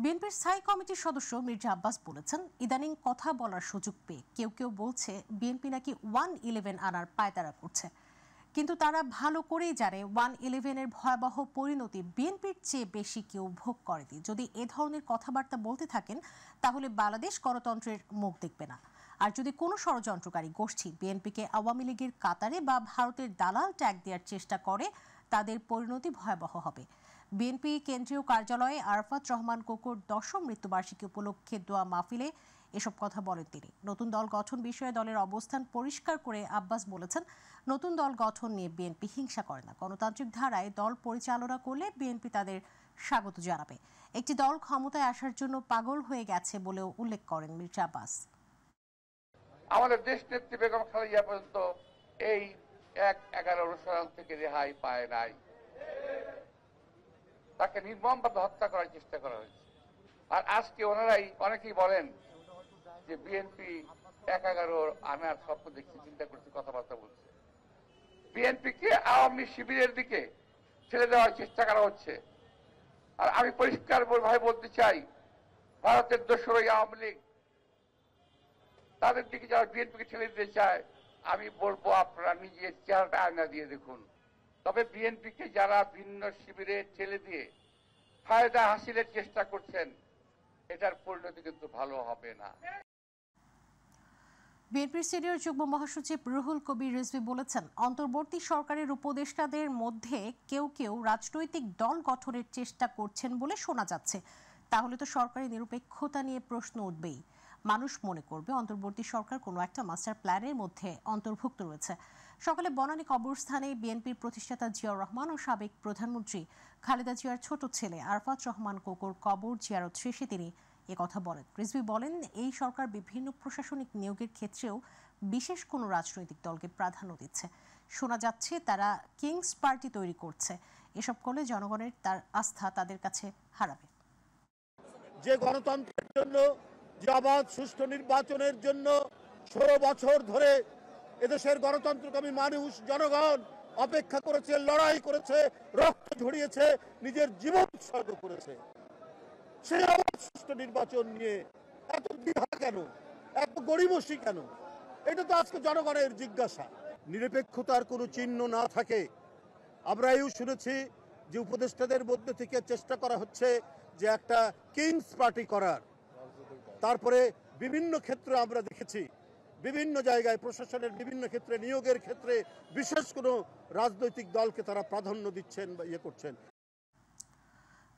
বিএনপির স্থায়ী কমিটির সদস্য মির্জা আব্বাস বলেছেন, ইদানিং কথা বলার সুযোগ পেয়ে কেউ কেউ বলছে বিএনপি নাকি 111 আনার পায়তারা করছে, কিন্তু তারা ভালো করেই জানে 111-এর ভয়াবহ পরিণতি বিএনপির চেয়ে বেশি কেউ ভোগ করেনি। যদি এ ধরনের কথাবার্তা বলতে থাকেন তাহলে বাংলাদেশ গণতন্ত্রের মুখ দেখবে না। আর যদি কোনো ষড়যন্ত্রকারী গোষ্ঠী বিএনপিকে আওয়ামী লীগের কাতারে বা ভারতের দালাল ট্যাগ দেওয়ার চেষ্টা করে তাদের পরিণতি ভয়াবহ হবে। বিএনপি কেন্দ্রীয় কার্যালয়ে আরাফাত রহমান কোকোর 10ম মৃত্যুবার্ষিকী উপলক্ষে দোয়া মাহফিলে এসব কথা বলেন তিনি। নতুন দল গঠন বিষয়ে দলের অবস্থান পরিষ্কার করে আব্বাস বলেছেন, নতুন দল গঠন নিয়ে বিএনপি হিংসা করে না। গণতান্ত্রিক ধারায় দল পরিচালনা করলে বিএনপি তাদের স্বাগত জানাবে। একটি দল ক্ষমতায় আসার জন্য পাগল হয়ে গেছে বলেও উল্লেখ করেন মির্জা আব্বাস। আমাদের দেশ নেত্রী বেগম খালেদা পর্যন্ত এই 1/11 অনুসরণ থেকে রেহাই পায় নাই। তাকে নির্মমভাবে হত্যা করার চেষ্টা করা হয়েছে। আর আজকে ওনারাই অনেকেই বলেন যে বিএনপি 1/11 আনার স্বপ্ন দেখছে, চিন্তা করছে, কথাবার্তা বলছে। বিএনপিকে আওয়ামী শিবিরের দিকে ছেড়ে দেওয়ার চেষ্টা করা হচ্ছে। আর আমি পরিষ্কার ভাবে বলতে চাই, ভারতের দোসরই আওয়ামী লীগ, তাদের দিকে যারা বিএনপিকে ঠেলে দিতে চায়, আমি বলবো আপনারা নিজের চেহারাটা আয়না দিয়ে দেখুন। তবে বিএনপিকে যারা ভিন্ন শিবিরে ঠেলে দিয়ে ফায়দা হাসিলের চেষ্টা করছেন, এটার পরিণতি কিন্তু ভালো হবে না। বিএনপির সিনিয়র যুগ্ম মহাসচিব রুহুল কবির রিজভী বলেছেন, অন্তর্বর্তী সরকারের উপদেষ্টাদের মধ্যে কেউ কেউ রাজনৈতিক দল গঠনের চেষ্টা করছেন বলে শোনা যাচ্ছে। তাহলে তো সরকারের নিরপেক্ষতা নিয়ে প্রশ্ন উঠবেই। মানুষ মনে করবে অন্তর্বর্তী সরকার কোনো একটা মাস্টার প্ল্যানের মধ্যে অন্তর্ভুক্ত রয়েছে। সকালে বনানী কবরস্থানে বিএনপির প্রতিষ্ঠাতা জিয়াউর রহমান ও সাবেক প্রধানমন্ত্রী খালেদা জিয়ার ছোট ছেলে আরাফাত রহমান কোকোর কবর জিয়ারত শেষে তিনি একথা বলেন। রিজভী বলেন, এই সরকার বিভিন্ন প্রশাসনিক নিয়োগের ক্ষেত্রেও বিশেষ কোনো রাজনৈতিক দলকে প্রাধান্য দিচ্ছে। শোনা যাচ্ছে তারা কিংস পার্টি তৈরি করছে। এসব করলে জনগণের তার আস্থা তাদের কাছে হারাবে। যে গণতন্ত্রের জন্য, যে অবাধ সুষ্ঠু নির্বাচনের জন্য 16 বছর ধরে এদেশের গণতন্ত্রকামী মানুষ, জনগণ অপেক্ষা করেছে, লড়াই করেছে, রক্ত ঝরিয়েছে, নিজের জীবন উৎসর্গ করেছে, সেই অবাধ সুষ্ঠু নির্বাচন নিয়ে এত দ্বিধা কেন, এত গড়িমসি কেন? এটা তো আজকে জনগণের জিজ্ঞাসা। নিরপেক্ষতার কোনো চিহ্ন না থাকে। আমরা এও শুনেছি যে উপদেষ্টাদের মধ্যে থেকে চেষ্টা করা হচ্ছে যে একটা কিংস পার্টি করার। তারপরে বিভিন্ন ক্ষেত্রে আমরা দেখেছি, বিভিন্ন জায়গায় প্রশাসনের বিভিন্ন ক্ষেত্রে নিয়োগের ক্ষেত্রে বিশেষ কোনো রাজনৈতিক দলকে তারা প্রাধান্য দিচ্ছেন বা ইয়ে করছেন।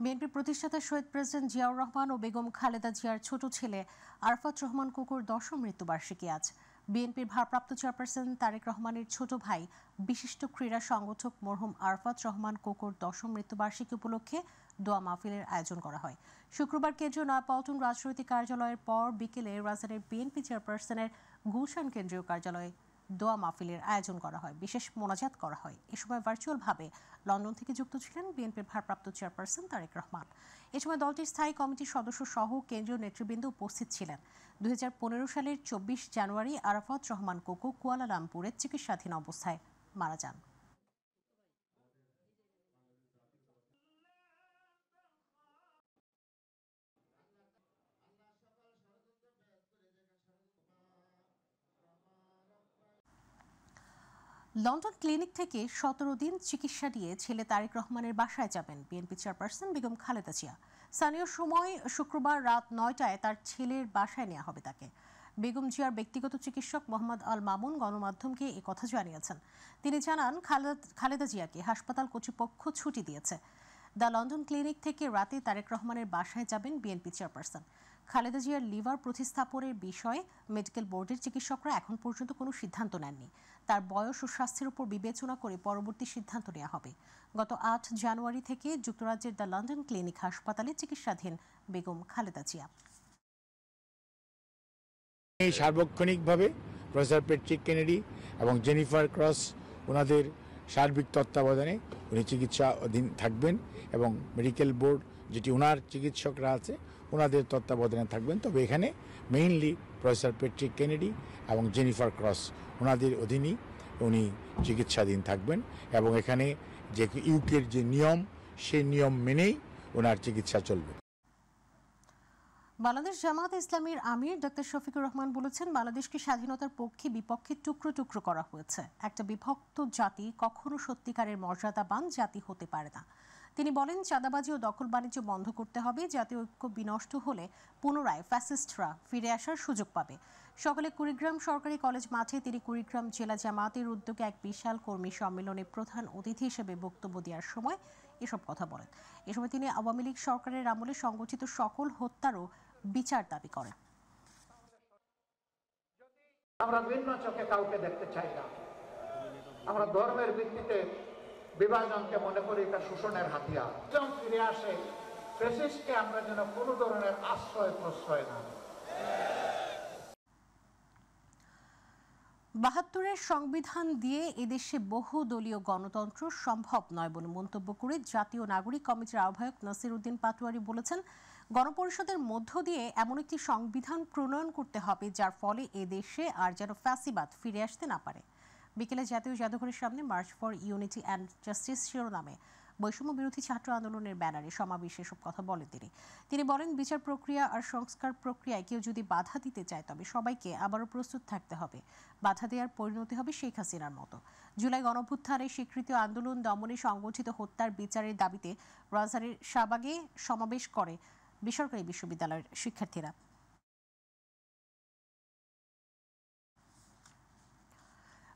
বিএনপির প্রতিষ্ঠাতা শহীদ প্রেসিডেন্ট জিয়াউর রহমান ও বেগম খালেদা জিয়ার ছোট ছেলে আরাফাত রহমান কোকোর 10ম মৃত্যুবার্ষিকী আজ। বিএনপির ভারপ্রাপ্ত চেয়ারপারসন তারেক রহমানের ছোট ভাই বিশিষ্ট ক্রীড়া সংগঠক মরহুম আরাফাত রহমান কোকোর 10ম মৃত্যুবার্ষিকী উপলক্ষে দোয়া মাহফিলের আয়োজন করা হয়। শুক্রবার কেন্দ্রীয় নয়াপল্টন রাজনৈতিক কার্যালয়ের পর বিকেলে রাজধানীর বিএনপি চেয়ারপারসনের গুলশান কেন্দ্রীয় কার্যালয়ে দোয়া মাহফিলের আয়োজন করা হয়, বিশেষ মোনাজাত করা হয়। এ সময় ভার্চুয়ালভাবে লন্ডন থেকে যুক্ত ছিলেন বিএনপির ভারপ্রাপ্ত চেয়ারপারসন তারেক রহমান। এ সময় দলটির স্থায়ী কমিটির সদস্য সহ কেন্দ্রীয় নেতৃবৃন্দ উপস্থিত ছিলেন। 2015 সালের 24 জানুয়ারি আরাফাত রহমান কোকো কুয়ালালামপুরে চিকিৎসাধীন অবস্থায় মারা যান। লন্ডন ক্লিনিক থেকে 17 দিন চিকিৎসা নিয়ে ছেলে তারেক রহমানের বাসায় যাবেন বিএনপি চেয়ারপারসন বেগম খালেদা জিয়া। স্থানীয় সময় শুক্রবার রাত 9টায় তার ছেলের বাসায় নেওয়া হবে তাকে। বেগম জিয়ার ব্যক্তিগত চিকিৎসক মোহাম্মদ আল মামুন গণমাধ্যমকে একথা জানিয়েছেন। তিনি জানান, খালেদা জিয়াকে হাসপাতাল কর্তৃপক্ষ ছুটি দিয়েছে। দ্য লন্ডন ক্লিনিক থেকে রাতে তারেক রহমানের বাসায় যাবেন বিএনপি চেয়ারপারসন। খালেদা জিয়ার লিভার প্রতিস্থাপনের বিষয়ে মেডিকেল বোর্ডের চিকিৎসকরা এখন পর্যন্ত কোনো সিদ্ধান্ত নেননি। তার বয়স ও স্বাস্থ্যের উপর বিবেচনা করে পরবর্তী সিদ্ধান্ত নেওয়া হবে। গত 8 জানুয়ারি থেকে যুক্তরাজ্যের দ্য লন্ডন ক্লিনিক হাসপাতালে চিকিৎসাধীন বেগম খালেদা জিয়া। এই সার্বক্ষণিকভাবে প্রফেসর প্যাট্রিক কেনেডি এবং জেনিফার ক্রস ওনাদের সার্বিক তত্ত্বাবধানে উনি চিকিৎসা অধীন থাকবেন এবং মেডিকেল বোর্ড যেটি ওনার চিকিৎসকরা আছে ওনাদের তত্ত্বাবধানে থাকবেন। তবে এখানে মেইনলি প্রফেসর প্যাট্রিক কেনেডি এবং জেনিফার ক্রস ওনাদের অধীনেই উনি চিকিৎসাধীন থাকবেন এবং এখানে যে ইউকের যে নিয়ম সেই নিয়ম মেনেই ওনার চিকিৎসা চলবে। বাংলাদেশ জামাত ইসলামীর আমির ডক্টর শফিকুর রহমান বলেছেন, বাংলাদেশকে স্বাধীনতার পক্ষে বিপক্ষে টুকরো টুকরো করা হয়েছে। একটা বিভক্ত জাতি কখনো সত্যিকারের মর্যাদাবান জাতি হতে পারে না। তিনি বলেন, চাঁদাবাজি ও দখল বাণিজ্য বন্ধ করতে হবে। জাতীয় ঐক্য বিনষ্ট হলে পুনরায় ফ্যাসিস্টরা ফিরে আসার সুযোগ পাবে। সকালে কুড়িগ্রাম সরকারি কলেজ মাঠে তিনি কুড়িগ্রাম জেলা জামাতের উদ্যোগে এক বিশাল কর্মী সম্মেলনে প্রধান অতিথি হিসেবে বক্তব্য দেওয়ার সময় এসব কথা বলেন। এ সময় তিনি আওয়ামী লীগ সরকারের আমলে সংগঠিত সকল হত্যারও বিচার দাবি করেন। আমরা ভিন্ন চোখে কাউকে দেখতে চাই না। আমরা ধর্মের ভিত্তিতে বিভাজনকে মনে করি এটা শোষণের হাতিয়ার। যখন ফিরে আসে ফ্যাসিস্টকে আমরা যেন কোনো ধরনের আশ্রয় প্রশ্রয় না। ৭২-এর সংবিধান দিয়ে এদেশে বহুদলীয় গণতন্ত্র সম্ভব নয় বলে মন্তব্য করে জাতীয় নাগরিক কমিটির আহ্বায়ক নাসির উদ্দিন পাটোয়ারি বলেছেন, গণপরিষদের মধ্য দিয়ে এমন একটি সংবিধান প্রণয়ন করতে হবে যার ফলে এদেশে আর যেন ফ্যাসিবাদ ফিরে আসতে না পারে। বিকেলে জাতীয় জাদুঘরের সামনে March for unity and justice শিরোনামে বৈষম্য বিরোধী ছাত্র আন্দোলনের ব্যানারে সমাবেশে এসব কথা বলেন তিনি বলেন, বিচার প্রক্রিয়া আর সংস্কার প্রক্রিয়ায় কেউ যদি বাধা দিতে চায় তবে সবাইকে আবারও প্রস্তুত থাকতে হবে। বাধা দেওয়ার পরিণতি হবে শেখ হাসিনার মতো। জুলাই গণঅভ্যুত্থানের স্বীকৃত আন্দোলন দমনে সংগঠিত হত্যার বিচারের দাবিতে রাজধানীর শাহবাগে সমাবেশ করে বেসরকারি বিশ্ববিদ্যালয়ের শিক্ষার্থীরা।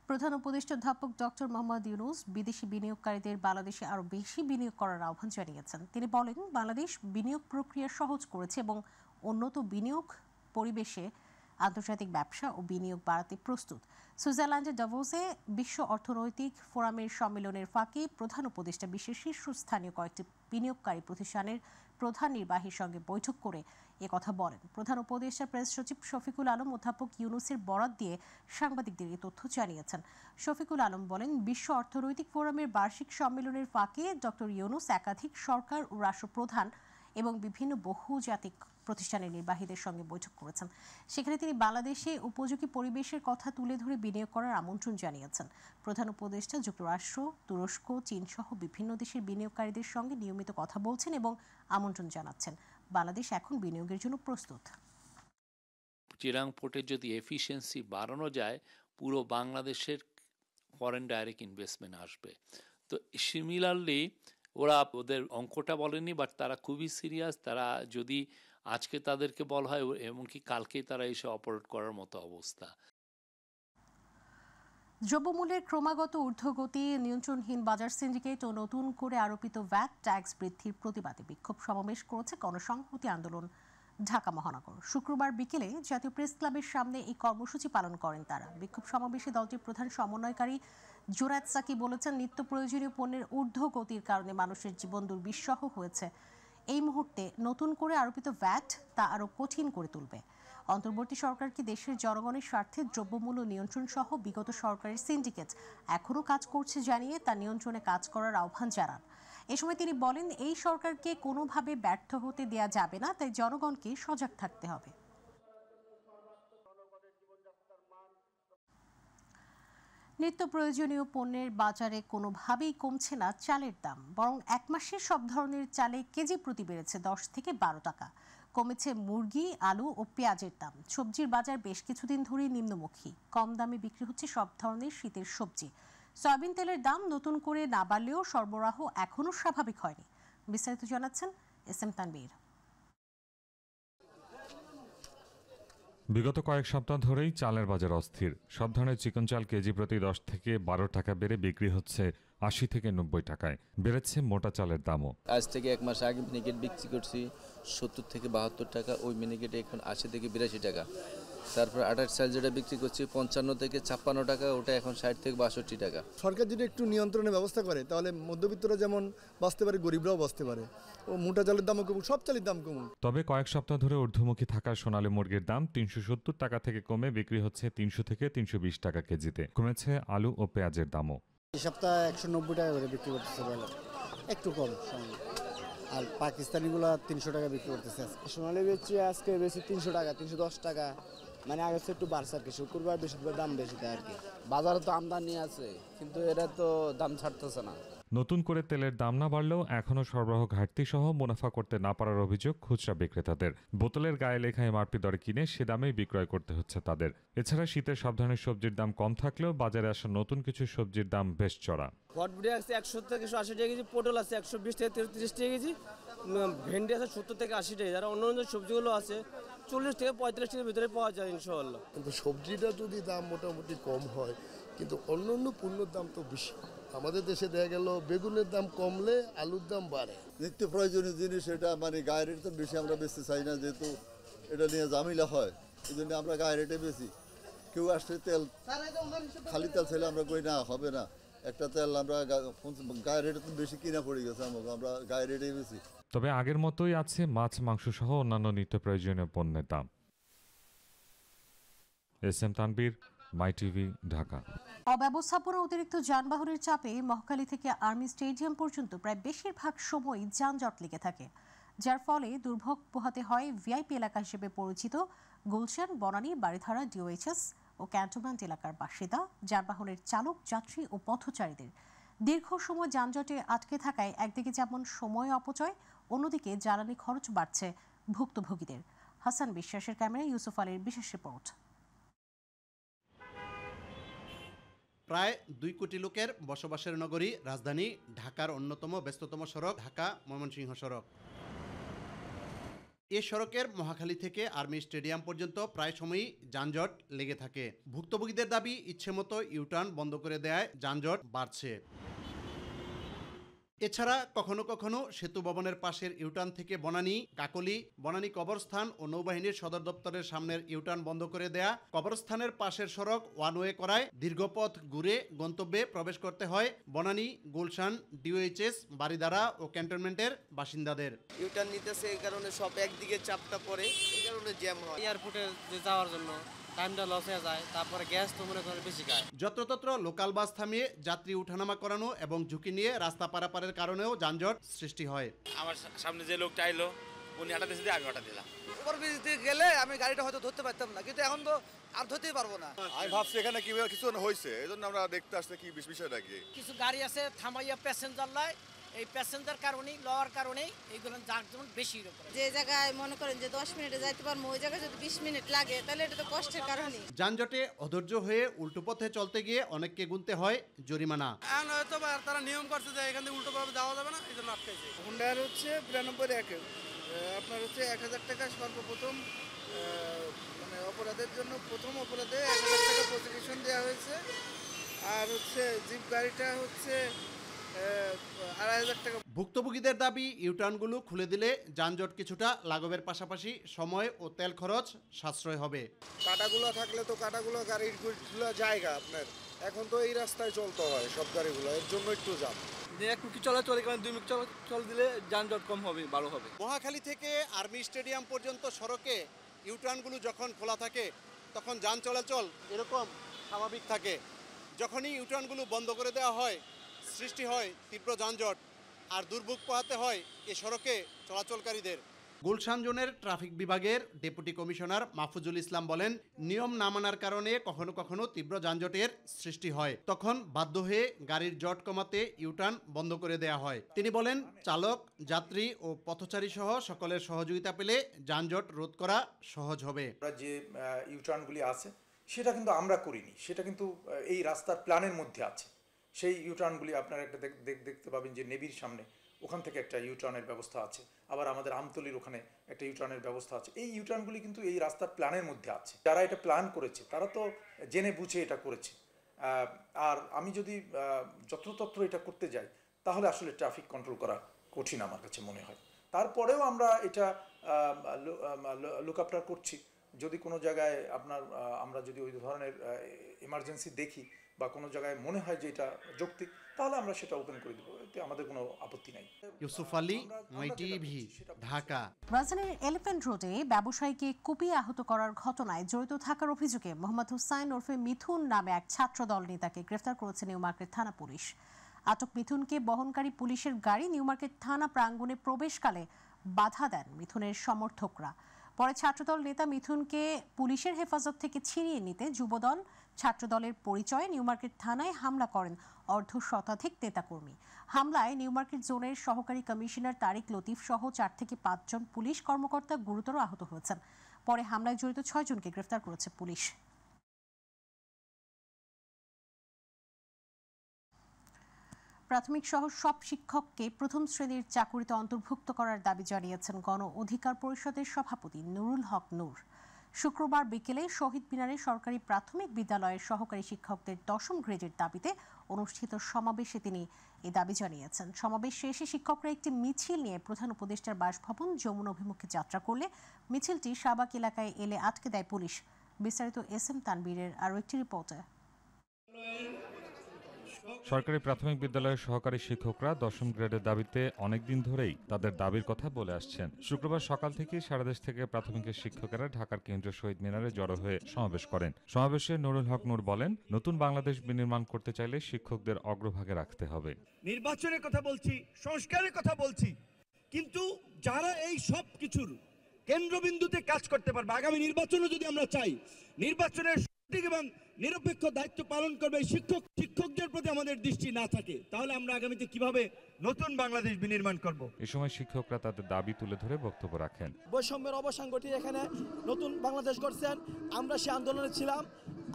প্রধান উপদেষ্টা অধ্যাপক ডক্টর মোহাম্মদ ইউনূস বিদেশি বিনিয়োগকারীদের বাংলাদেশে আরও বেশি বিনিয়োগ করার আহ্বান জানিয়েছেন। তিনি বলেন, বাংলাদেশ বিনিয়োগ প্রক্রিয়া সহজ করেছে এবং উন্নত বিনিয়োগ পরিবেশে আন্তর্জাতিক ব্যবসা ও বিনিয়োগ বাড়াতে প্রস্তুত। সুইজারল্যান্ডের ডাভোসে বিশ্ব অর্থনৈতিক ফোরামের সম্মেলনের ফাঁকে প্রধান উপদেষ্টা বিশ্বের শীর্ষস্থানীয় কয়েকটি বিনিয়োগকারী প্রতিষ্ঠানের প্রধান নির্বাহীর সঙ্গে বৈঠক করে কথা বলেন। প্রধান উপদেষ্টার প্রেস সচিব শফিকুল আলম অধ্যাপক ইউনূসের বরাত দিয়ে সাংবাদিকদের এই তথ্য জানিয়েছেন। শফিকুল আলম বলেন, বিশ্ব অর্থনৈতিক ফোরামের বার্ষিক সম্মেলনের ফাঁকে ডক্টর ইউনূস একাধিক সরকার ও রাষ্ট্রপ্রধান এবং বিভিন্ন বহুজাতিক প্রতিষ্ঠানের নির্বাহীদের সঙ্গে বৈঠক করেছেন। সেখানে তিনি বাংলাদেশে উপযোগী পরিবেশের কথা তুলে ধরে বিনিয়োগ করার আমন্ত্রণ জানিয়েছেন। প্রধান উপদেষ্টা যুক্তরাষ্ট্র, তুরস্ক, চীন সহ বিভিন্ন দেশের বিনিয়োগকারীদের সঙ্গে নিয়মিত কথা বলছেন এবং আমন্ত্রণ জানাচ্ছেন। বাংলাদেশ এখন বিনিয়োগের জন্য প্রস্তুত। চিরাং পোর্টের যদি এফিসিয়েন্সি বাড়ানো যায়, পুরো বাংলাদেশের ফরেন ডাইরেক্ট ইনভেস্টমেন্ট আসবে। তো সিমিলারলি ওরা ওদের অঙ্কটা বলেনি, বাট তারা খুবই সিরিয়াস। তারা যদি আজকে তাদেরকে বলা হয় এমনকি কালকেই তারা এসে অপারেট করার মতো অবস্থা। দ্রব্যমূল্যের ক্রমাগত ঊর্ধ্বগতি, নিয়ন্ত্রণহীন বাজার সিন্ডিকেট ও নতুন করে আরোপিত ভ্যাট ট্যাক্স বৃদ্ধির প্রতিবাদে বিক্ষোভ সমাবেশ করেছে গণসংহতি আন্দোলন ঢাকা মহানগর। শুক্রবার বিকেলে জাতীয় প্রেস ক্লাবের সামনে এই কর্মসূচি পালন করেন তারা। বিক্ষোভ সমাবেশে দলটির প্রধান সমন্বয়কারী জুরাত সাকি বলেছেন, নিত্য প্রয়োজনীয় পণ্যের ঊর্ধ্বগতির কারণে মানুষের জীবন দুর্বিষহ হয়েছে। এই মুহূর্তে নতুন করে আরোপিত ভ্যাট তা আরও কঠিন করে তুলবে। অন্তর্বর্তী সরকারকে দেশের জনগণের স্বার্থে দ্রব্যমূল্য নিয়ন্ত্রণ সহ বিগত সরকারের সিন্ডিকেট এখনও কাজ করছে জানিয়ে তা নিয়ন্ত্রণে কাজ করার আহ্বান জানান। এ সময় তিনি বলেন, এই সরকারকে কোনোভাবে ব্যর্থ হতে দেয়া যাবে না, তাই জনগণকে সজাগ থাকতে হবে। নিত্য প্রয়োজনীয় পণ্যের বাজারে কোনোভাবেই কমছে না চালের দাম, বরং এক মাসে সব ধরনের চালে কেজি প্রতি বেড়েছে 10 থেকে 12 টাকা। কমেছে মুরগি, আলু ও পেঁয়াজের দাম। সবজির বাজার বেশ কিছুদিন ধরেই নিম্নমুখী। কম দামে বিক্রি হচ্ছে সব ধরনের শীতের সবজি। সয়াবিন তেলের দাম নতুন করে না বাড়লেও সরবরাহ এখনও স্বাভাবিক হয়নি। বিস্তারিত জানাচ্ছেন এসএম তানবীর। বিগত কয়েক সপ্তাহ ধরেই চালের বাজার অস্থির। সব ধরনের চিকন চাল কেজি প্রতি 10 থেকে 12 টাকা বেড়ে বিক্রি হচ্ছে 80 থেকে 90 টাকায়। বেড়েছে মোটা চালের দামও। আজ থেকে এক মাস আগে মিনিকেট বিক্রি করছি 70 থেকে 72 টাকা, ওই মিনিকেটে এখন 80 থেকে 82 টাকা। তারপর আটার চাল যেটা বিক্রি করছি 55 থেকে 56 টাকা, ওটা এখন 60 থেকে 62 টাকা। সরকার যদি একটু নিয়ন্ত্রণের ব্যবস্থা করে তাহলে মধ্যবিত্তরা যেমন বাঁচতে পারে, গরিবরাও বাঁচতে পারে। ও মোটা চালের দামও কমুক, সব চালের দাম কমুক। তবে কয়েক সপ্তাহ ধরে ঊর্ধ্বমুখী থাকা সোনালী মুরগির দাম 370 টাকা থেকে কমে বিক্রি হচ্ছে 300 থেকে 320 টাকা কেজিতে। কমেছে আলু ও পেঁয়াজের দামও। এই সপ্তাহে 190 টাকা করে বিক্রি করতেছে, একটু কম। আর পাকিস্তানিগুলো 300 টাকা বিক্রি করতেছে। সোনালী বেচছি আজকে বেশি 300 টাকা, 310 টাকা, মানে আগে একটু বাড়ছে আর কি। শুক্রবার বৃহস্পতিবার দাম বেশি দেয় আর কি। বাজারে তো আমদানি আছে, কিন্তু এরা তো দাম ছাড়তেছে না। নতুন করে তেলের দাম না বাড়লেও এখনও সরবরাহ ঘাটতি সহ মুনাফা করতে না পারার অভিযোগ খুচরা বিক্রেতাদের। বোতলের গায়ে লেখা এমআরপি দরে কিনে সে দামেই বিক্রয় করতে হচ্ছে তাদের। এছাড়া শীতের সব ধরনের সবজির দাম কম থাকলেও বাজারে আসা নতুন কিছু সবজির দাম বেশ চড়া। ফটবুড়ি আছে 100 থেকে 180 টাকা কেজি, পটল আছে 120 থেকে 30 টাকা কেজি, ভেন্ডি আছে 70 থেকে 80 টাকা। যারা অন্য অন্য সবজিগুলো আছে 40 থেকে 35 টাকার ভিতরে পাওয়া যায় ইনশাআল্লাহ। কিন্তু সবজিটা যদি দাম মোটামুটি কম হয়, কিন্তু অন্য অন্য পণ্যের দাম তো বেশি। আমাদের দেশে দেখা গেল বেগুনের দাম কমলে আলুর দাম বাড়ে। নিত্য প্রয়োজনীয় জিনিস এটা মানে গায়ে রেট তো বেশি আমরা বেচতে চাই না, যেহেতু এটা নিয়ে ঝামেলা হয়, এই জন্য আমরা গায়ে রেটে বেশি। কেউ আসলে তেল খালি তেল চাইলে আমরা কই না হবে না, একটা তেল আমরা গায়ে রেটে তো বেশি কিনা পড়ে গেছে, আমরা গায়ে রেটেই বেশি। তবে আগের মতোই আছে মাছ, মাংস সহ অন্যান্য নিত্য প্রয়োজনীয় পণ্যের দাম। এস.এম. তানবীর, মাই টিভি, ঢাকা। অব্যবস্থাপনা অতিরিক্ত যানবাহনের চাপে মহাখালী থেকে আর্মি স্টেডিয়াম পর্যন্ত প্রায় বেশিরভাগ সময়ই যানজট লেগে থাকে, যার ফলে দুর্ভোগ পোহাতে হয় ভিআইপি এলাকা হিসেবে পরিচিত গুলশান, বনানী, বারিধারা, ডিওএইচএস ও ক্যান্টনমেন্ট এলাকার বাসিন্দা, যানবাহনের চালক, যাত্রী ও পথচারীদের। দীর্ঘ সময় যানজটে আটকে থাকায় একদিকে যেমন সময় অপচয়, অন্যদিকে জ্বালানি খরচ বাড়ছে ভুক্তভোগীদের। হাসান বিশ্বাসের ক্যামেরায় ইউসুফ আলীর বিশেষ রিপোর্ট। প্রায় 2 কোটি লোকের বসবাসের নগরী রাজধানী ঢাকার অন্যতম ব্যস্ততম সড়ক ঢাকা-ময়মনসিংহ সড়ক। এ সড়কের মহাখালী থেকে আর্মি স্টেডিয়াম পর্যন্ত প্রায় সময়ই যানজট লেগে থাকে। ভুক্তভোগীদের দাবি, ইচ্ছেমতো ইউটার্ন বন্ধ করে দেয়ায় যানজট বাড়ছে। এছাড়া কখনো কখনো সেতু ভবনের পাশের ইউটার্ন থেকে বনানী, কাকলী, বনানী কবরস্থান ও নৌবাহিনীর সদর দপ্তরের সামনের ইউটার্ন বন্ধ করে দেয়া, কবরস্থানের পাশের সড়ক ওয়ান ওয়ে করায় দীর্ঘপথ ঘুরে গন্তব্যে প্রবেশ করতে হয় বনানী, গুলশান, ডিওএইচএস, বারিধারা ও ক্যান্টনমেন্টের বাসিন্দাদের। ইউটার্ন নিতেছে, এই কারণে সব একদিকে চাপটা পড়ে, এই কারণে জ্যাম হয়। এয়ারপোর্টে যাওয়ার জন্য টাইমটা লস হয়ে যায়, তারপরে গ্যাস তো মনে করে বেশি খায়। যত্রতত্র লোকাল বাস থামিয়ে যাত্রী উঠানামা করানো এবং ঝুঁকি নিয়ে রাস্তা পারাপারের কারণেও যানজট সৃষ্টি হয়। আমার সামনে যে লোকটা আইলো, উনি হাঁটা দিয়েছে, আমি হাঁটা দিলাম। ওভারব্রিজ দিয়ে গেলে আমি গাড়িটা হয়তো ধরতে পারতাম না, কিন্তু এখন তো আর ধরতেই পারবো না। আমি ভাবছি এখানে কিভাবে কিছু হয়েছে, এই জন্য আমরা দেখতে আসতে কি বিষয়টা কি। কিছু গাড়ি আছে থামাইয়া প্যাসেঞ্জার লাই, এই প্যাসেঞ্জার কারণেই লওয়ার কারণেই এইগুলো যানজট বেশি। যে জায়গায় মনে করেন যে 10 মিনিটে যাইতে পারবো, ওই জায়গায় যদি 20 মিনিট লাগে, তাহলে এটা তো কষ্টের কারণই। যানজটে অধৈর্য হয়ে উল্টো পথে চলতে গিয়ে অনেককে গুনতে হয় জরিমানা। হয়তো তারা নিয়ম করছে যে এখান থেকে উল্টো ভাবে যাওয়া যাবে না, এই জন্য আটকাইছে। হুন্ডার হচ্ছে 92 আপনার হচ্ছে 1000 টাকা সর্বপ্রথম, মানে অপরাধের জন্য প্রথম অপরাধে 1000 টাকা প্রসিকিউশন দেওয়া হয়েছে। আর হচ্ছে জিপ গাড়িটা হচ্ছে 2500 টাকা। ভুক্তভোগীদের দাবি, ইউটার্নগুলো খুলে দিলে যানজট কিছুটা লাঘবের পাশাপাশি সময় ও তেল খরচ সাশ্রয় হবে। কাটাগুলো থাকলে তো কাটাগুলো গাড়িগুলো জায়গা আপনার, এখন তো এই রাস্তায় চলতে হয় সব গাড়িগুলো, এর জন্য একটু জাম। একটু কি চলাচল, কারণ 2 মিনিট চল দিলে যানজট কম হবে, ভালো হবে। মহাখালী থেকে আর্মি স্টেডিয়াম পর্যন্ত সড়কে ইউটার্নগুলো যখন খোলা থাকে তখন যান চলাচল এরকম স্বাভাবিক থাকে। যখনই ইউটার্নগুলো বন্ধ করে দেওয়া হয়, সৃষ্টি হয় তীব্র যানজট আর দুর্ভোগ পোহাতে হয় এ সড়কে চলাচলকারীদের। গুলশান জোনের ট্রাফিক বিভাগের ডেপুটি কমিশনার মাহফুজুল ইসলাম বলেন, নিয়ম না মানার কারণে কখনো কখনো তীব্র যানজটের সৃষ্টি হয়, তখন বাধ্য হয়ে গাড়ির জট কমাতে ইউটার্ন বন্ধ করে দেয়া হয়। তিনি বলেন, চালক, যাত্রী ও পথচারী সহ সকলের সহযোগিতা পেলে যানজট রোধ করা সহজ হবে। যে ইউটার্নগুলি আছে সেটা কিন্তু আমরা করিনি, সেটা কিন্তু এই রাস্তার প্ল্যানের মধ্যে আছে। সেই ইউটার্নগুলি আপনারা একটা দেখতে পাবেন যে নেভির সামনে ওখান থেকে একটা ইউটার্নের ব্যবস্থা আছে, আবার আমাদের আমতলির ওখানে একটা ইউটার্নের ব্যবস্থা আছে। এই ইউটার্নগুলি কিন্তু এই রাস্তার প্ল্যানের মধ্যে আছে। যারা এটা প্ল্যান করেছে তারা তো জেনে বুঝে এটা করেছে। আর আমি যদি যত্রতত্র এটা করতে যাই তাহলে আসলে ট্রাফিক কন্ট্রোল করা কঠিন আমার কাছে মনে হয়। তারপরেও আমরা এটা লুক আফটার করছি। যদি কোনো জায়গায় আমরা যদি ওই ধরনের এমার্জেন্সি দেখি বা কোনো জায়গায় মনে হয় যে এটা যৌক্তিক, তাহলে আমরা সেটা ওপেন করে দেবো, এতে আমাদের কোনো আপত্তি নাই। ইউসুফ আলী, মাই টিভি, ঢাকা। রাজধানীর এলিফ্যান্ট রোডে ব্যবসায়ীকে কুপিয়ে আহত করার ঘটনায় জড়িত থাকার অভিযোগে মোহাম্মদ হুসাইন ওরফে মিথুন নামে এক ছাত্রদল নেতাকে গ্রেফতার করেছে নিউ মার্কেট থানা পুলিশ। আটক মিথুনকে বহনকারী পুলিশের গাড়ি নিউ মার্কেট থানা প্রাঙ্গণে প্রবেশকালে বাধা দেন মিথুনের সমর্থকরা। পরে ছাত্রদল নেতা মিথুনকে পুলিশের হেফাজত থেকে ছিনিয়ে নিতে যুবদল ছাত্রদলের পরিচয়ে নিউ মার্কেট থানায় হামলা করেন অর্ধশতাধিক নেতাকর্মী। হামলায় নিউ মার্কেট জোনের সহকারী কমিশনার তারিক লতিফ সহ 4 থেকে 5 জন পুলিশ কর্মকর্তা গুরুতর আহত হয়েছেন। পরে হামলায় জড়িত 6 জনকে গ্রেফতার করেছে পুলিশ। প্রাথমিক সহ সব শিক্ষককে প্রথম শ্রেণীর চাকুরিতে অন্তর্ভুক্ত করার দাবি জানিয়েছেন গণ অধিকার পরিষদের সভাপতি নুরুল হক নূর। শুক্রবার বিকেলে শহীদ মিনারে সরকারি প্রাথমিক বিদ্যালয়ের সহকারী শিক্ষকদের 10ম গ্রেডের দাবিতে অনুষ্ঠিত সমাবেশে তিনি এই দাবি জানিয়েছেন। সমাবেশ শেষে শিক্ষকরা একটি মিছিল নিয়ে প্রধান উপদেষ্টার বাসভবন যমুনা অভিমুখে যাত্রা করলে মিছিলটি শাহবাগ এলাকায় এলে আটকে দেয় পুলিশ। বিস্তারিত এস এম তানবীরের আরও একটি রিপোর্টে। সরকারি প্রাথমিক বিদ্যালয়ের সহকারী শিক্ষকরা 10ম গ্রেডের দাবিতে অনেকদিন ধরেই তাদের দাবির কথা বলে আসছেন। শুক্রবার সকাল থেকে সারা দেশ থেকে প্রাথমিকের শিক্ষকেরা ঢাকার কেন্দ্রীয় শহীদ মিনারে জড়ো হয়ে সমাবেশ করেন। সমাবেশে নুরুল হক নূর বলেন, নতুন বাংলাদেশ বিনির্মাণ করতে চাইলে শিক্ষকদের অগ্রভাগে রাখতে হবে। নির্বাচনের কথা বলছি, সংস্কারের কথা বলছি, কিন্তু যারা এই সব কিছুর কেন্দ্রবিন্দুতে কাজ করতে পারবে, আগামী নির্বাচনও যদি আমরা চাই, নির্বাচনের সঠিক এবং নিরপেক্ষ দায়িত্ব পালন করবে শিক্ষকদের প্রতি আমাদের দৃষ্টি না থাকে, তাহলে আমরা আগামীতে কিভাবে নতুন বাংলাদেশ বিনির্মাণ করব। এ সময় শিক্ষকরা তাদের দাবি তুলে ধরে বক্তব্য রাখেন। বৈষম্যের অবসান ঘটিয়ে এখানে নতুন বাংলাদেশ গড়ছেন। আমরা সে আন্দোলনে ছিলাম,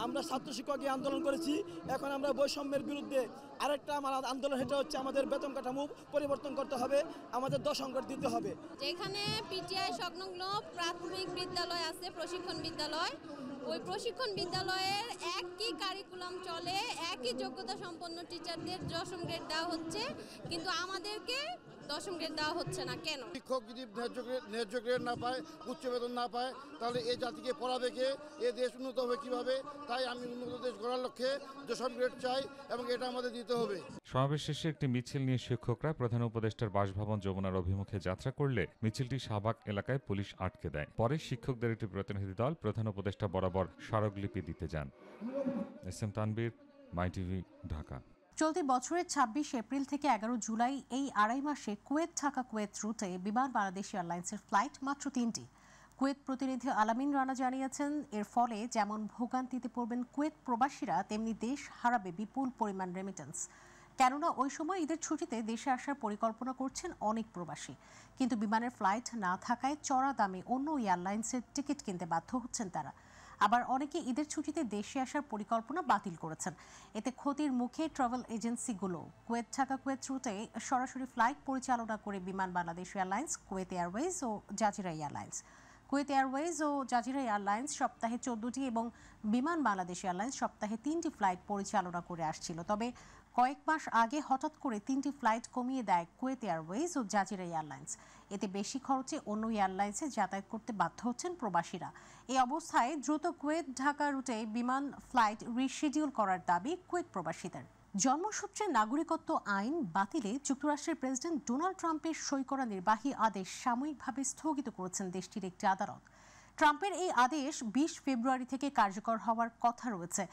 আমরা ছাত্র শিক্ষক আন্দোলন করেছি। এখন আমরা বৈষম্যের বিরুদ্ধে আরেকটা আমার আন্দোলন, এটা হচ্ছে আমাদের বেতন কাঠামো পরিবর্তন করতে হবে, আমাদের 10 গ্রেড দিতে হবে। যেখানে পিটিআই সংলগ্ন প্রাথমিক বিদ্যালয় আছে, প্রশিক্ষণ বিদ্যালয়, ওই প্রশিক্ষণ বিদ্যালয়ের একই কারিকুলাম চলে, একই যোগ্যতা সম্পন্ন টিচারদের 10ম গ্রেড দেওয়া হচ্ছে, কিন্তু আমাদেরকে 10ম গ্রেড দেওয়া হচ্ছে না। কেন? শিক্ষক যদি ন্যায্য গ্রেড না পায়, উচ্চ বেতন না পায়, তাহলে এই জাতিকে পড়াবে কে? এ দেশ উন্নত হবে কিভাবে? তাই আমি উন্নত দেশ গড়ার লক্ষ্যে 10ম গ্রেড চাই এবং এটা আমাদের দিতে হবে। সমাবেশ শেষে একটি মিছিল নিয়ে শিক্ষকরা প্রধান উপদেষ্টার বাসভবন যমুনার অভিমুখে যাত্রা করলে মিছিলটি শাহবাগ এলাকায় পুলিশ আটকে দেয়। পরে শিক্ষকদের একটি প্রতিনিধি দল প্রধান উপদেষ্টা বরাবর স্মারকলিপি দিতে যান। এস এম তানবীর, মাই টিভি, ঢাকা। চলতি বছরের 26 এপ্রিল থেকে 11 জুলাই এই আড়াই মাসে কুয়েত ঢাকা কুয়েত রুটে বিমান বাংলাদেশ এয়ারলাইন্সের ফ্লাইট মাত্র 3টি। কুয়েত প্রতিনিধি আলামিন রানা জানিয়েছেন, এর ফলে যেমন ভোগান্তিতে পড়বেন কুয়েত প্রবাসীরা, তেমনি দেশ হারাবে বিপুল পরিমাণ রেমিটেন্স। কেননা ওই সময় ঈদের ছুটিতে দেশে আসার পরিকল্পনা করছেন অনেক প্রবাসী, কিন্তু বিমানের ফ্লাইট না থাকায় চড়া দামে অন্য এয়ারলাইন্সের টিকিট কিনতে বাধ্য হচ্ছেন তারা। আবার অনেকে ঈদের ছুটিতে দেশে আসার পরিকল্পনা বাতিল করেছেন। এতে ক্ষতির মুখে ট্রাভেল এজেন্সিগুলো। কুয়েত ঢাকা কুয়েত রুটে সরাসরি ফ্লাইট পরিচালনা করে বিমান বাংলাদেশ এয়ারলাইন্স, কুয়েত এয়ারওয়েজ ও জাজিরা এয়ারলাইন্স। কুয়েত এয়ারওয়েজ ও জাজিরা এয়ারলাইন্স সপ্তাহে 14টি এবং বিমান বাংলাদেশ এয়ারলাইন্স সপ্তাহে 3টি ফ্লাইট পরিচালনা করে আসছিল। তবে কয়েক মাস আগে হঠাৎ করে 3টি ফ্লাইট কমিয়ে দেয় কুয়েত এয়ারওয়েজ ও জাজিরা এয়ারলাইন্স। এতে বেশি খরচে অন্য এয়ারলাইন্সে যাতায়াত করতে বাধ্য হচ্ছেন প্রবাসীরা। এই অবস্থায় দ্রুত কুয়েত ঢাকা রুটে বিমান ফ্লাইট রিশিডিউল করার দাবি কুয়েত প্রবাসীদের। জন্মসূত্রে নাগরিকত্ব আইন বাতিলে যুক্তরাষ্ট্রের প্রেসিডেন্ট ডোনাল্ড ট্রাম্পের সই করা নির্বাহী আদেশ সাময়িকভাবে স্থগিত করেছেন দেশটির একটি আদালত। ট্রাম্পের এই আদেশ 20 ফেব্রুয়ারি থেকে কার্যকর হওয়ার কথা রয়েছে।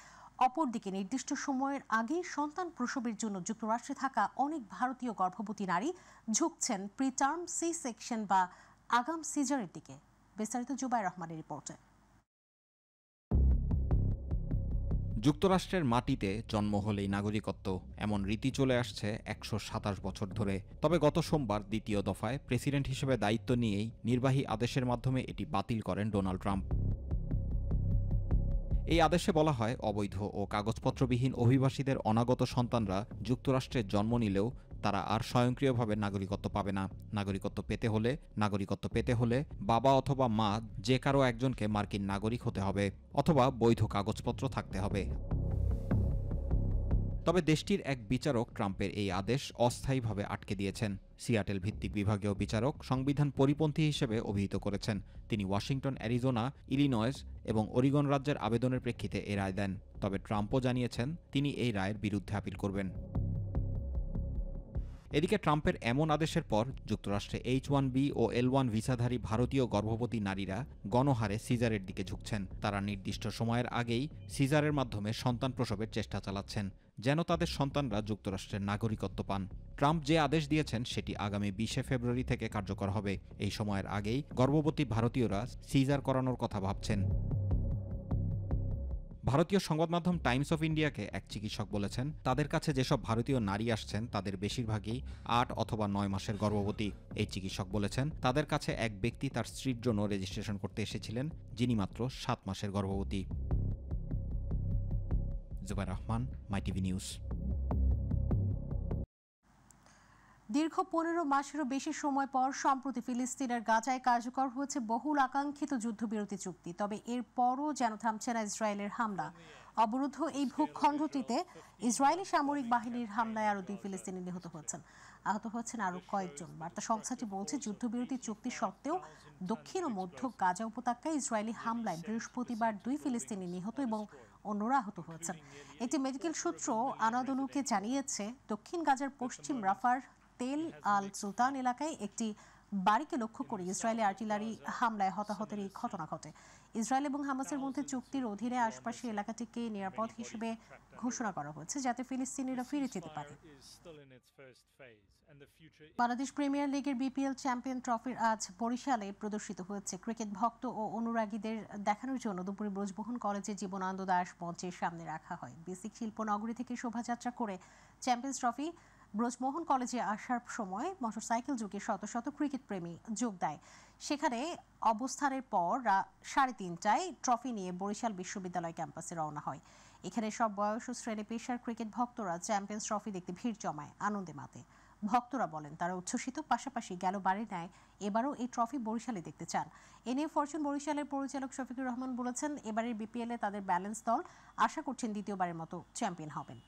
অপরদিকে নির্দিষ্ট সময়ের আগেই সন্তান প্রসবের জন্য যুক্তরাষ্ট্রে থাকা অনেক ভারতীয় গর্ভবতী নারী ঝুঁকছেন প্রিটার্ম সি সেকশন বা আগাম সিজারের দিকে। বিস্তারিত জুবাইর রহমানের রিপোর্টে। যুক্তরাষ্ট্রের মাটিতে জন্ম হলেই নাগরিকত্ব, এমন রীতি চলে আসছে 127 বছর ধরে। তবে গত সোমবার দ্বিতীয় দফায় প্রেসিডেন্ট হিসেবে দায়িত্ব নিয়েই নির্বাহী আদেশের মাধ্যমে এটি বাতিল করেন ডোনাল্ড ট্রাম্প। এই আদেশে বলা হয়, অবৈধ ও কাগজপত্রবিহীন অভিবাসীদের অনাগত সন্তানরা যুক্তরাষ্ট্রে জন্ম নিলেও তারা আর স্বয়ংক্রিয়ভাবে নাগরিকত্ব পাবে না। নাগরিকত্ব পেতে হলে বাবা অথবা মা যে কারো একজনকে মার্কিন নাগরিক হতে হবে অথবা বৈধ কাগজপত্র থাকতে হবে। তবে দেশটির এক বিচারক ট্রাম্পের এই আদেশ অস্থায়ীভাবে আটকে দিয়েছেন। সিয়াটেল ভিত্তিক বিভাগীয় বিচারক সংবিধান পরিপন্থী হিসেবে অভিহিত করেছেন। তিনি ওয়াশিংটন, অ্যারিজোনা, ইলিনয়েস এবং অরিগন রাজ্যের আবেদনের প্রেক্ষিতে এ রায় দেন। তবে ট্রাম্পও জানিয়েছেন তিনি এই রায়ের বিরুদ্ধে আপিল করবেন। এদিকে ট্রাম্পের এমন আদেশের পর যুক্তরাষ্ট্রে H-1B ও L-1 ভিসাধারী ভারতীয় গর্ভবতী নারীরা গণহারে সিজারের দিকে ঝুঁকছেন। তারা নির্দিষ্ট সময়ের আগেই সিজারের মাধ্যমে সন্তান প্রসবের চেষ্টা চালাচ্ছেন, যেন তাদের সন্তানরা যুক্তরাষ্ট্রের নাগরিকত্ব পান। ট্রাম্প যে আদেশ দিয়েছেন সেটি আগামী 20 ফেব্রুয়ারি থেকে কার্যকর হবে। এই সময়ের আগেই গর্ভবতী ভারতীয়রা সিজার করানোর কথা ভাবছেন। ভারতীয় সংবাদ মাধ্যম টাইমস অফ ইন্ডিয়াকে এক চিকিৎসক বলেছেন, তাদের কাছে যেসব ভারতীয় নারী আসছেন তাদের বেশিরভাগই 8 অথবা 9 মাসের গর্ভবতী। এই চিকিৎসক বলেছেন, তাদের কাছে এক ব্যক্তি তার স্ত্রীর জন্য রেজিস্ট্রেশন করতে এসেছিলেন, যিনি মাত্র 7 মাসের গর্ভবতী। Zubair Rahman, My TV news. দীর্ঘ 15 মাসেরও বেশি সময় পর সম্প্রতি ফিলিস্তিনের গাজায় কার্যকর হয়েছে বহুল আকাঙ্ক্ষিত যুদ্ধবিরতি চুক্তি। তবে এর পরও যেন থামছে না ইসরায়েলের হামলা। অবরুদ্ধ এই ভূখণ্ডটিতে ইসরায়েলি সামরিক বাহিনীর হামলায় আরও 2 ফিলিস্তিনি নিহত হয়েছেন, আহত হয়েছেন আরও কয়েকজন। বার্তা সংস্থাটি বলছে, যুদ্ধবিরতি চুক্তি সত্ত্বেও দক্ষিণ ও মধ্য গাজা উপত্যকায় ইসরায়েলি হামলায় বৃহস্পতিবার 2 ফিলিস্তিনি নিহত এবং অন্যরা আহত হয়েছেন। একটি মেডিকেল সূত্র আনাদোলুকে জানিয়েছে, দক্ষিণ গাজার পশ্চিম রাফার তেল আল সুলতান এলাকায় একটি বাড়িকে লক্ষ্য করে ইসরায়েলি আর্টিলারি হামলায় হতাহতের এই ঘটনা ঘটে। ইসরায়েল এবং হামাসের মধ্যে চুক্তির অধীনে আশপাশের এলাকাটিকে নিরাপদ হিসেবে ঘোষণা করা হয়েছে, যাতে ফিলিস্তিনিরা ফিরে যেতে পারে। বাংলাদেশ প্রিমিয়ার লিগের বিপিএল চ্যাম্পিয়ন ট্রফির আজ বরিশালে প্রদর্শিত হয়েছে। ক্রিকেট ভক্ত ও অনুরাগীদের দেখানোর জন্য দুপুরে ব্রজমোহন কলেজে জীবনানন্দ দাস মঞ্চের সামনে রাখা হয়। বেসিক শিল্পনগরী থেকে শোভাযাত্রা করে চ্যাম্পিয়ন্স ট্রফি ব্রজমোহন কলেজে আসার সময় মোটরসাইকেল যুগে শত শত ক্রিকেট প্রেমী যোগ দেয়। সেখানে অবস্থানের পর 3:30টায় ট্রফি নিয়ে বরিশাল বিশ্ববিদ্যালয় ক্যাম্পাসে রওনা হয়। এখানে সব বয়স ও শ্রেণী পেশার ক্রিকেট ভক্তরা চ্যাম্পিয়ন্স ট্রফি দেখতে ভিড় জমায়, আনন্দে মাতে। ভক্তরা বলেন, তারা উচ্ছ্বসিত, পাশাপাশি গেলবারের ন্যায় এবারও এই ট্রফি বরিশালে দেখতে চান। এ নিয়ে ফরচুন বরিশালের পরিচালক শফিকুর রহমান বলেছেন, এবারের বিপিএলে তাদের ব্যালেন্স দল, আশা করছেন দ্বিতীয়বারের মতো চ্যাম্পিয়ন হবেন।